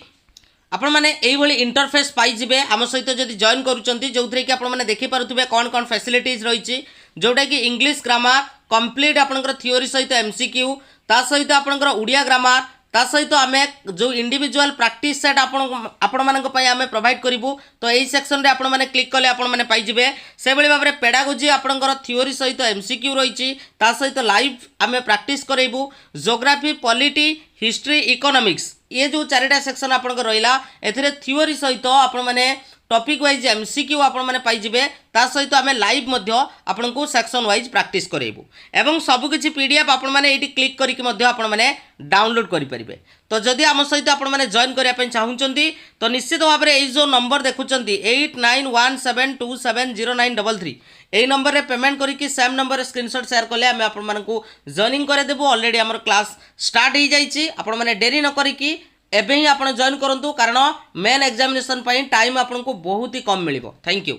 आपण माने एई भली इंटरफेस पाई जिवे आम सहित जदि जॉइन करूचंती जोथरे कि आपण माने देखि पारुथिबे कोन कोन फैसिलिटीज रहिछि जोटा कि इंग्लिश ग्रामर कंप्लीट आपनकर थ्योरी सहित MCQ ता सहित आपनकर उड़िया ग्रामर ता सहित आमे जो इंडिविजुअल प्रैक्टिस सेट आपण मानक पई आमे प्रोवाइड करिवु तो एई सेक्शन रे आपण माने क्लिक कले आपण माने पाई जिवे से बळी भाबरे पेडागोजी आपनकर थ्योरी सहित MCQ रहिछि ता सहित लाइव आमे प्रैक्टिस करैबु ज्योग्राफी पॉलिटी हिस्ट्री इकोनॉमिक्स ये जो चारिटा सेक्शन आपनकर रहिला एथिरे थ्योरी सहित आपण माने टॉपिक वाइज एमसीक्यू आपण माने पाइजिबे ता सहित आमे लाइव मध्य आपनको सेक्शन वाइज प्रैक्टिस करेबू एवं सब किछि पीडीएफ आपण माने एटी क्लिक करिक मध्य आपण माने डाउनलोड करि परिबे। तो जदि आम सहित आपण माने जॉइन करिया पे चाहुचंती तो निश्चित भाव में जो नंबर देखुचंती 8917270933 एई नंबर रे पेमेंट करिक सेम नंबर रे स्क्रीनशॉट शेयर करले आमे आपण मानकू जॉइनिंग करे देबो। ऑलरेडी हमर क्लास स्टार्ट हो जाइछि आपण माने देरी न करिकी एबे ही आपण जॉइन करंतु कारण मेन एग्जामिनेशन टाइम आपको बहुत ही कम मिलिबो। Thank you.